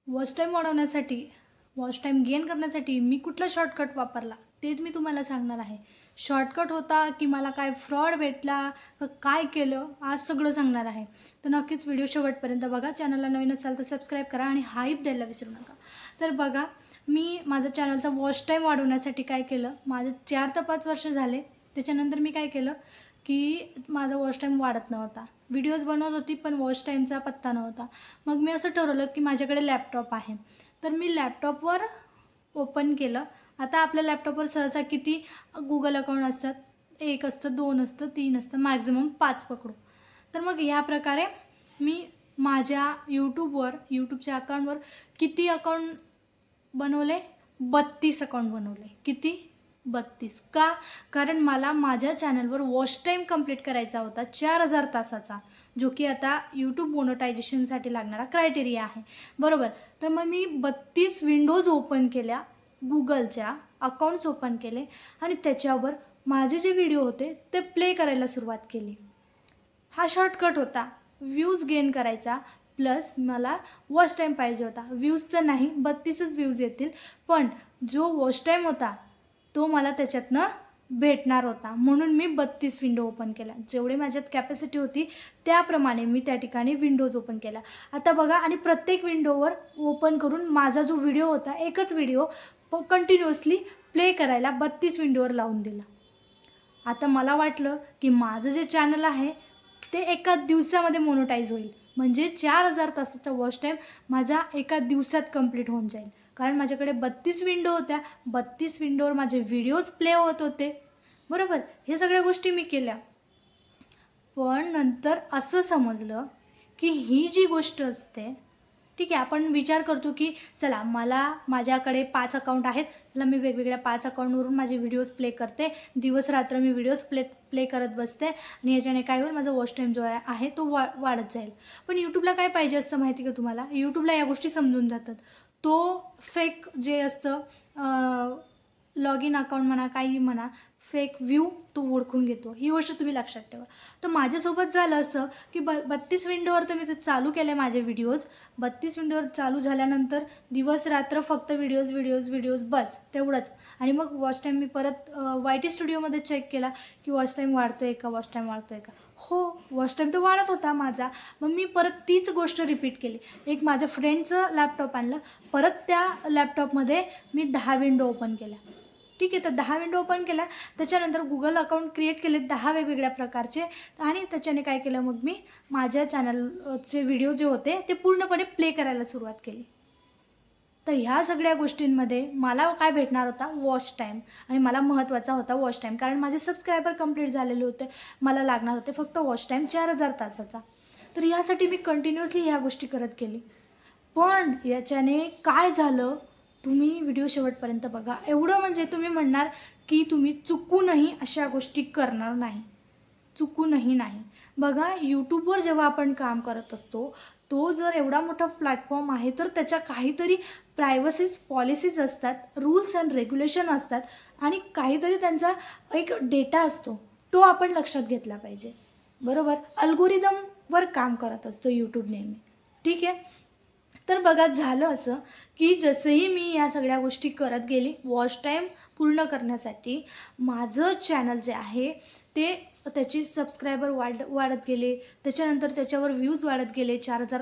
Watch time वाढवण्यासाठी, watch time gain करण्यासाठी मी कुठला शॉर्टकट वापरला तेच मी तुम्हाला सांगणार आहे. शॉर्टकट होता की मला काय फ्रॉड भेटला का काय केलं आज सगळं सांगणार आहे. तर नक्कीच व्हिडिओ शेवटपर्यंत बघा. चॅनलला नवीन असाल तर सबस्क्राईब करा आणि हाईप द्यायला विसरू नका. तर बघा, मी माझं चॅनलचा वॉच टाईम वाढवण्यासाठी काय केलं, माझं 4 ते 5 वर्ष झाले. त्याच्यानंतर मी काय केलं की माझा वॉच टाईम वाढत नव्हता. व्हिडिओज बनवत होती पण वॉच टाईमचा पत्ता नव्हता. मग मी असं ठरवलं की माझ्याकडे लॅपटॉप आहे, तर मी लॅपटॉपवर ओपन केलं. आता आपल्या लॅपटॉपवर सहसा किती गुगल अकाउंट असतात? 1 असतं, 2 असतं, 3 असतं, मॅक्झिमम 5 पकडू. तर मग या प्रकारे मी माझ्या यूट्यूबच्या अकाउंटवर किती अकाउंट बनवले? 32 अकाउंट बनवले. किती? 32. का? कारण मला माझ्या चॅनलवर वॉच टाईम कंप्लीट करायचा होता 4000 तासाचा, जो की आता यूट्यूब मोनेटायझेशनसाठी लागणारा क्रायटेरिया आहे, बरोबर. तर मग मी 32 विंडोज ओपन केल्या, गुगलच्या अकाउंट्स ओपन केले आणि त्याच्यावर माझे जे व्हिडिओ होते ते प्ले करायला सुरुवात केली. हा शॉर्टकट होता व्ह्यूज गेन करायचा. प्लस मला वॉच टाईम पाहिजे होता. व्ह्यूजचं नाही, 32च व्ह्यूज येतील, पण जो वॉच टाईम होता तो मला त्याच्यातनं भेटणार होता. म्हणून मी 32 विंडो ओपन केल्या. जेवढे माझ्यात कॅपॅसिटी होती त्याप्रमाणे मी त्या ठिकाणी विंडोज ओपन केल्या. आता बघा, आणि प्रत्येक विंडोवर ओपन करून माझा जो व्हिडिओ होता, एकच व्हिडिओ कंटिन्युअसली प्ले करायला 32 विंडोवर लावून दिला. आता मला वाटलं की माझं जे चॅनल आहे ते एका दिवसामध्ये मोनोटाईज होईल, म्हणजे 4000 तासाचा वॉच टाईम माझा एका दिवसात कंप्लीट होऊन जाईल. कारण माझ्याकडे 32 विंडो होत्या, 32 विंडोवर माझे व्हिडिओज प्ले होत होते, बरोबर. हे सगळ्या गोष्टी मी केल्या. पण नंतर असं समजलं की ही जी गोष्ट असते, ठीक आहे, आपण विचार करतो की चला मला माझ्याकडे 5 अकाउंट आहेत, चला मी वेगवेगळ्या 5 अकाउंटवरून माझे व्हिडिओज प्ले करते, दिवस रात्र मी व्हिडिओज प्ले करत बसते आणि याच्याने काय होईल, माझा वॉच टाईम जो आहे तो वाढत जाईल. पण यूट्यूबला काय पाहिजे असतं माहिती का तुम्हाला? यूट्यूबला या गोष्टी समजून जातात. तो फेक जे असतं, लॉग इन अकाउंट म्हणा, काही म्हणा, फेक व्ह्यू तो ओळखून घेतो. ही गोष्ट तुम्ही लक्षात ठेवा. तर माझ्यासोबत झालं असं की 32 विंडोवर तर मी ते चालू केले माझे व्हिडिओज. 32 विंडोवर चालू झाल्यानंतर दिवस रात्र फक्त व्हिडिओज बस तेवढंच. आणि मग वॉच टाईम मी परत YT स्टुडिओमध्ये चेक केला की वॉच टाईम वाढतो आहे का, वॉच टाईम वाढतो आहे का. हो, वॉच टाईम तर वाढत होता माझा. मग मी परत तीच गोष्ट रिपीट केली. एक माझ्या फ्रेंडचं लॅपटॉप आणलं, परत त्या लॅपटॉपमध्ये मी 10 विंडो ओपन केल्या. ठीक आहे, तर 10 विंडो ओपन केल्या. त्याच्यानंतर गुगल अकाउंट क्रिएट केले 10 वेगवेगळ्या प्रकारचे, आणि त्याच्याने काय केलं, मग मी माझ्या चॅनलचे व्हिडिओ जे होते ते पूर्णपणे प्ले करायला सुरुवात केली. तर ह्या सगळ्या गोष्टींमध्ये मला काय भेटणार होता? Watch time. आणि मला महत्त्वाचा होता वॉच टाईम, कारण माझे सबस्क्रायबर कंप्लीट झालेले होते. मला लागणार होते फक्त वॉच टाईम 4000 तासाचा. तर यासाठी मी कंटिन्युअसली ह्या गोष्टी करत गेली. पण याच्याने काय झालं, तुम्ही व्हिडिओ शेवटपर्यंत बघा. एवढं म्हणजे तुम्ही म्हणणार की तुम्ही चुकूनही अशा गोष्टी करणार नाही. चुकूनही नाही. बघा, यूट्यूबवर जेव्हा आपण काम करत असतो, तो जर एवढा मोठा प्लॅटफॉर्म आहे तर त्याच्या काहीतरी पॉलिसीज असतात, रूल्स अँड रेग्युलेशन असतात, आणि काहीतरी त्यांचा एक डेटा असतो, तो आपण लक्षात घेतला पाहिजे, बरोबर. अल्गोरिदमवर काम करत असतो यूट्यूब नेहमी, ठीक आहे. तर बघा, झालं असं की जसंही मी या सगळ्या गोष्टी करत गेली वॉच टाईम पूर्ण करण्यासाठी, माझं चॅनल जे आहे ते त्याची सबस्क्रायबर वाढत गेले. त्याच्यानंतर त्याच्यावर व्ह्यूज वाढत गेले. 4000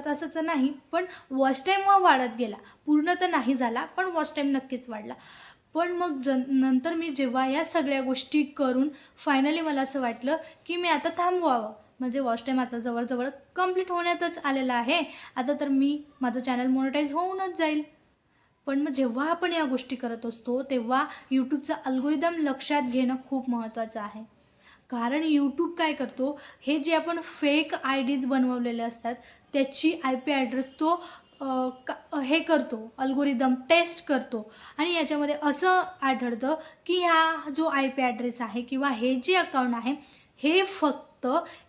तासाचं नाही, पण वॉच टाईम वाढत गेला. पूर्ण तर नाही झाला, पण वॉच टाईम नक्कीच वाढला. पण मग नंतर मी जेव्हा या सगळ्या गोष्टी करून फायनली मला असं वाटलं की मी आता थांबवावं, म्हणजे वॉच टाईम माझा जवळजवळ कंप्लीट होण्यातच आलेला आहे. आता तर माझं चॅनल मोनेटाईज होऊनच जाईल. पण मग जेव्हा आपण या गोष्टी करत असतो तेव्हा यूट्यूबचा अल्गोरिदम लक्षात घेणं खूप महत्त्वाचं आहे. कारण यूट्यूब काय करतो, हे जे आपण फेक IDs बनवलेले असतात त्याची IP ॲड्रेस तो हे करतो, अल्गोरिदम टेस्ट करतो, आणि याच्यामध्ये असं आढळतं की हा जो IP ॲड्रेस आहे किंवा हे जे अकाउंट आहे हे फक्त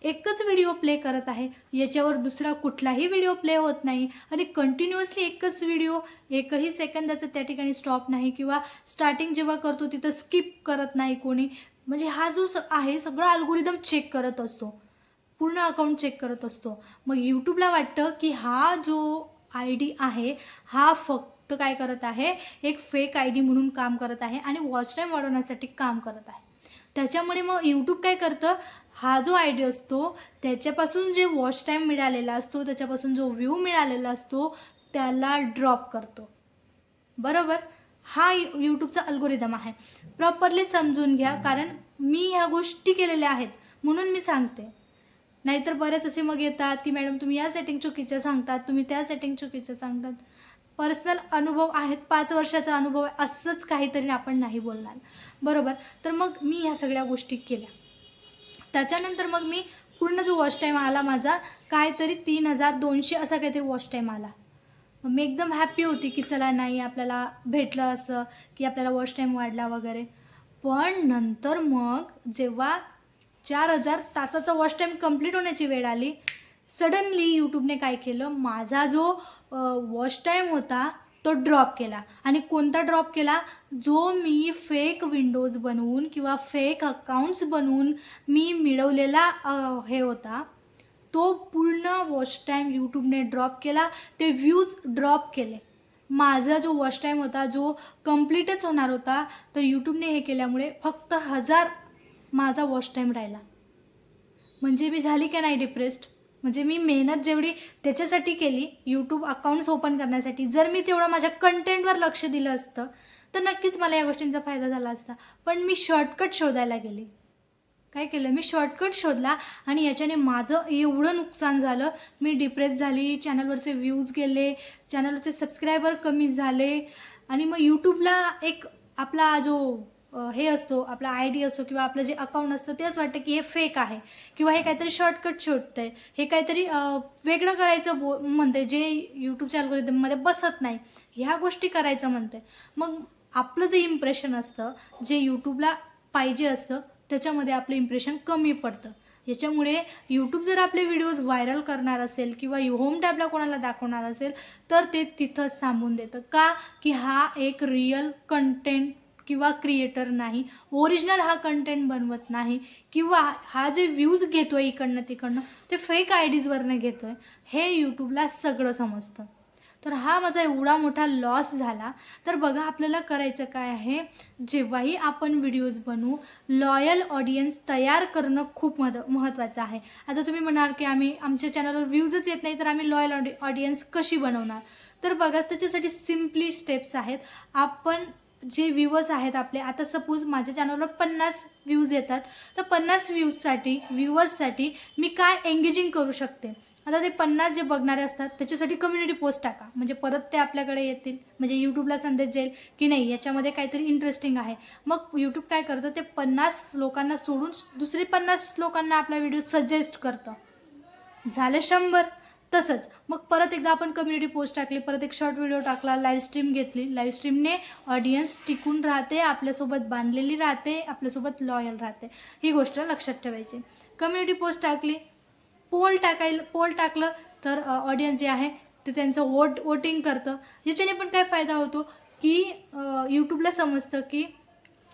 एकच व्हिडिओ प्ले करत आहे, याच्यावर दुसरा कुठलाही व्हिडिओ प्ले होत नाही, आणि कंटिन्युअसली एकच व्हिडिओ, एकही सेकंदाचं त्या ठिकाणी स्टॉप नाही, किंवा स्टार्टिंग जेव्हा करतो तिथं स्किप करत नाही कोणी. म्हणजे हा जो आहे सगळा अल्गोरिदम चेक करत असतो, पूर्ण अकाउंट चेक करत असतो. मग यूट्यूबला वाटतं की हा जो ID आहे हा फक्त काय करत आहे, एक फेक ID म्हणून काम करत आहे आणि वॉच टाईम वाढवण्यासाठी काम करत आहे. त्याच्यामुळे मग यूट्यूब काय करतं, हा जो ID असतो त्याच्यापासून जे वॉच टाईम मिळालेला असतो, त्याच्यापासून जो व्ह्यू मिळालेला असतो त्याला ड्रॉप करतो. बरोबर. हा यूट्यूबचा अल्गोरिदम आहे. प्रॉपरली समजून घ्या, कारण मी ह्या गोष्टी केलेल्या आहेत म्हणून मी सांगते. नाहीतर बरेच असे मग येतात की मॅडम तुम्ही या सेटिंग चुकीच्या सांगतात, तुम्ही त्या सेटिंग चुकीच्या सांगतात. पर्सनल अनुभव आहेत, 5 वर्षाचा अनुभव आहे, असंच काहीतरी आपण नाही बोलणार. बरोबर. तर मग मी ह्या सगळ्या गोष्टी केल्या. त्याच्यानंतर मग मी पूर्ण जो वॉच टाईम आला माझा काहीतरी 3200 असा काहीतरी वॉच टाईम आला. मी एकदम हॅपी होती की चला नाही आपल्याला भेटलं असं की आपल्याला वॉच टाईम वाढला वगैरे. पण नंतर मग जेव्हा 4000 तासाचा वॉच टाईम कंप्लीट होण्याची वेळ आली, सडनली यूट्यूबने काय केलं, माझा जो वॉच टाईम होता तो ड्रॉप केला. आणि कोणता ड्रॉप केला, जो मी फेक विंडोज बनवून किंवा फेक अकाउंट्स बनवून मी मिळवलेला हे होता, तो पूर्ण वॉच टाईम यूट्यूबने ड्रॉप केला. ते व्ह्यूज ड्रॉप केले. माझा जो वॉच टाईम होता जो कंप्लीटच होणार होता, तर यूट्यूबने हे केल्यामुळे फक्त 1000 माझा वॉच टाईम राहिला. म्हणजे मी झाली की नाही डिप्रेस्ड. म्हणजे मी मेहनत जेवढी त्याच्यासाठी केली यूट्यूब अकाउंट्स ओपन करण्यासाठी, जर मी तेवढं माझ्या कंटेंटवर लक्ष दिलं असतं तर नक्कीच मला या गोष्टींचा फायदा झाला असता. पण मी शॉर्टकट शोधायला गेले. काय केलं, मी शॉर्टकट शोधला आणि याच्याने माझं एवढं नुकसान झालं. मी डिप्रेस झाली, चॅनलवरचे व्ह्यूज गेले, चॅनलवरचे सबस्क्रायबर कमी झाले. आणि मग यूट्यूबला एक आपला जो हे असतो, आपला ID असतो किंवा आपलं जे अकाउंट असतं ते असं वाटतं की हे फेक आहे किंवा हे काहीतरी शॉर्टकट शोधतं आहे, हे काहीतरी वेगळं करायचं म्हणते, जे यूट्यूबच्या अल्गोरिदममध्ये बसत नाही, ह्या गोष्टी करायचं म्हणते. मग आपलं जे इम्प्रेशन असतं, जे यूट्यूबला पाहिजे असतं, त्याच्यामध्ये आपलं इम्प्रेशन कमी पडतं. याच्यामुळे यूट्यूब जर आपले व्हिडिओज व्हायरल करणार असेल किंवा होम टॅबला कोणाला दाखवणार असेल तर ते तिथंच थांबून देतं. का की हा एक रिअल कंटेंट किंवा क्रिएटर नाही, ओरिजिनल हा कंटेंट बनवत नाही, किंवा हा जे व्ह्यूज घेतो आहे इकडनं तिकडनं ते फेक IDजवरनं घेतो आहे, हे यूट्यूबला सगळं समजतं. तर हा माझा एवढा मोठा लॉस झाला. तर बघा आपल्याला करायचं काय आहे, जेव्हाही आपण व्हिडिओज बनवू, लॉयल ऑडियन्स तयार करणं खूप महत्त्वाचं आहे. आता तुम्ही म्हणाल की आमच्या चॅनलवर व्ह्यूजच येत नाही तर आम्ही लॉयल ऑडियन्स कशी बनवणार. तर बघा त्याच्यासाठी सिम्पली स्टेप्स आहेत. आपण जे व्ह्यूवर्स आहेत आपले, आता सपोज माझ्या चॅनलवर 50 व्ह्यूज येतात, तर 50 व्ह्यूवर्ससाठी मी काय एंगेजिंग करू शकते. आता ते 50 जे बघणारे असतात त्याच्यासाठी कम्युनिटी पोस्ट टाका, म्हणजे परत ते आपल्याकडे येतील, म्हणजे यूट्यूबला संदेश जाईल की नाही याच्यामध्ये काहीतरी इंटरेस्टिंग आहे. मग यूट्यूब काय करतं, ते 50 लोकांना सोडून दुसरे 50 लोकांना आपला व्हिडिओ सजेस्ट करतं. झाले 100. तसंच मग परत एकदा आपण कम्युनिटी पोस्ट टाकली, परत एक शॉर्ट व्हिडिओ टाकला, लाईव्ह स्ट्रीम घेतली, लाईव्ह स्ट्रीमने ऑडियन्स टिकून राहते, आपल्यासोबत बांधलेली राहते, आपल्यासोबत लॉयल राहते. ही गोष्ट लक्षात ठेवायची. कम्युनिटी पोस्ट टाकली, पोल टाकलं तर ऑडियन्स जे आहे ते त्यांचं वोटिंग करतं. याच्याने पण काय फायदा होतो की यूट्यूबला समजतं की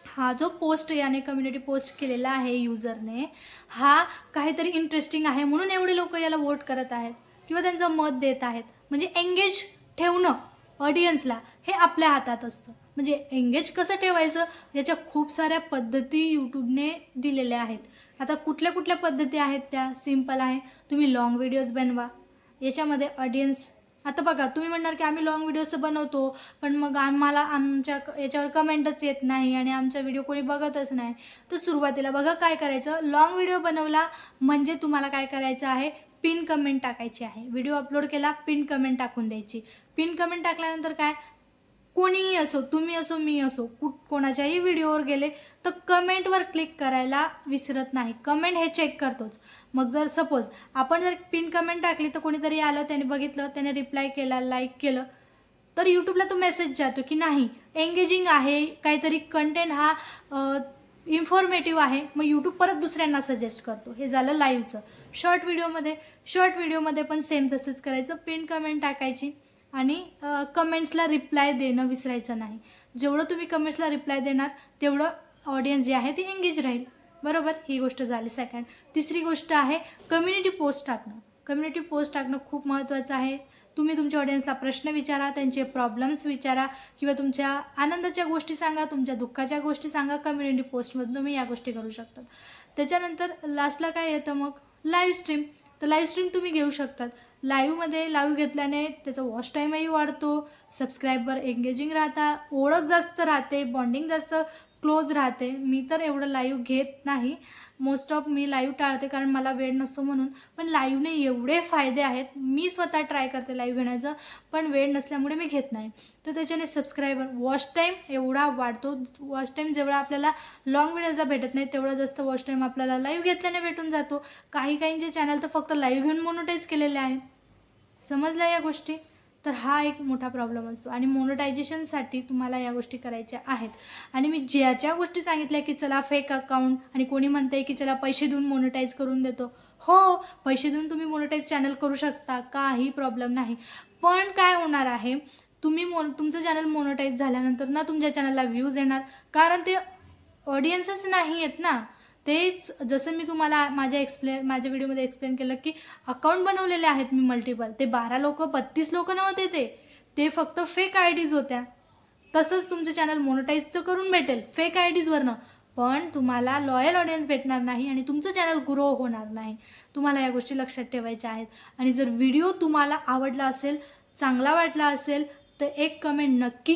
हा जो पोस्ट याने कम्युनिटी पोस्ट केलेला आहे यूजरने, हा काहीतरी इंटरेस्टिंग आहे म्हणून एवढे लोक याला वोट करत आहेत किंवा त्यांचं मत देत आहेत. म्हणजे एंगेज ठेवणं ऑडियन्सला हे आपल्या हातात असतं. म्हणजे एंगेज कसं ठेवायचं याच्या खूप साऱ्या पद्धती यूट्यूबने दिलेल्या आहेत. आता कुठल्या कुठल्या पद्धती आहेत त्या सिंपल आहे. तुम्ही लॉंग व्हिडिओज बनवा, याच्यामध्ये ऑडियन्स, आता बघा तुम्ही म्हणणार की आम्ही लॉंग व्हिडिओज तर बनवतो पण मग आम्हाला आमच्या याच्यावर कमेंटच येत नाही आणि आमचा व्हिडिओ कोणी बघतच नाही. तर सुरुवातीला बघा काय करायचं, लॉंग व्हिडिओ बनवला म्हणजे तुम्हाला काय करायचं आहे, पिन कमेंट टाकायची आहे. व्हिडिओ अपलोड केला, पिन कमेंट टाकून द्यायची. पिन कमेंट टाकल्यानंतर काय, कोणीही असो, तुम्ही असो, मी असो, कोणाच्याही व्हिडिओवर गेले तर कमेंटवर क्लिक करायला विसरत नाही. कमेंट हे चेक करतोच. मग जर सपोज आपण जर पिन कमेंट टाकली तर कोणीतरी आलं, त्याने बघितलं, त्याने रिप्लाय केला, लाईक केलं, तर यूट्यूबला तो मेसेज जातो की नाही एंगेजिंग आहे, काहीतरी कंटेंट हा इन्फॉर्मेटिव्ह आहे. मग यूट्यूब परत दुसऱ्यांना सजेस्ट करतो. हे झालं लाईव्हचं. शॉर्ट व्हिडिओमध्ये पण सेम तसंच करायचं. पिन कमेंट टाकायची आणि कमेंट्सला रिप्लाय देणं विसरायचं नाही. जेवढं तुम्ही कमेंट्सला रिप्लाय देणार तेवढं ऑडियन्स जे आहे ते एंगेज राहील. बरोबर, ही गोष्ट झाली सेकंड. तिसरी गोष्ट आहे कम्युनिटी पोस्ट टाकणं. कम्युनिटी पोस्ट टाकणं खूप महत्त्वाचं आहे. तुम्ही तुमच्या ऑडियन्सला प्रश्न विचारा, त्यांचे प्रॉब्लेम्स विचारा किंवा तुमच्या आनंदाच्या गोष्टी सांगा, तुमच्या दुःखाच्या गोष्टी सांगा. कम्युनिटी पोस्टमधून तुम्ही या गोष्टी करू शकतात. त्याच्यानंतर लास्टला काय येतं मग, लाईव्ह स्ट्रीम. तर लाईव्ह स्ट्रीम तुम्ही घेऊ शकतात. लाईव्ह घेतल्याने त्याचा वॉच टाईमही वाढतो, सबस्क्रायबर एंगेजिंग राहतात, ओळख जास्त राहते, बॉन्डिंग जास्त क्लोज राहते. मी तर एवढं लाईव्ह घेत नाही, मोस्ट ऑफ मी लाईव्ह टाळते कारण मला वेळ नसतो म्हणून. पण लाईव्हने एवढे फायदे आहेत, मी स्वतः ट्राय करते लाईव्ह घेण्याचं, पण वेळ नसल्यामुळे मी घेत नाही. तर त्याच्याने सबस्क्रायबर, वॉच टाईम एवढा वाढतो. वॉच टाईम जेवढा आपल्याला लॉंग व्हिडिओजला भेटत नाही तेवढा जास्त वॉच टाईम आपल्याला लाईव्ह घेतल्याने भेटून जातो. काहींचे चॅनल तर फक्त लाईव्ह घेऊन मोनोटाईज केलेले आहेत. समजल्या या गोष्टी? तर हा एक मोठा प्रॉब्लेम असतो आणि मोनेटायझेशनसाठी तुम्हाला या गोष्टी करायच्या आहेत. आणि मी ज्या गोष्टी सांगितल्या की चला फेक अकाउंट, आणि कोणी म्हणते की चला पैसे देऊन मोनेटाईज करून देतो. हो, पैसे देऊन तुम्ही मोनेटाईज चॅनल करू शकता, काही प्रॉब्लेम नाही. पण काय होणार आहे, तुम्ही तुमचं चॅनल मोनेटाईज झाल्यानंतर ना तुमच्या चॅनलला व्ह्यूज येणार, कारण ते ऑडियन्सच नाही आहेत ना. तेच जसं मी तुम्हाला माझ्या व्हिडिओमध्ये एक्सप्लेन केलं की अकाउंट बनवलेले आहेत मी मल्टिपल. ते 12 लोक 32 लोक नव्हते, ते फक्त फेक आय डीज होत्या. तसंच तुमचं चॅनल मोनेटाईज तर करून भेटेल फेक आय डीजवरनं, पण तुम्हाला लॉयल ऑडियन्स भेटणार नाही आणि तुमचं चॅनल ग्रो होणार नाही. तुम्हाला या गोष्टी लक्षात ठेवायच्या आहेत. आणि जर व्हिडिओ तुम्हाला आवडला असेल, चांगला वाटला असेल, तर एक कमेंट नक्की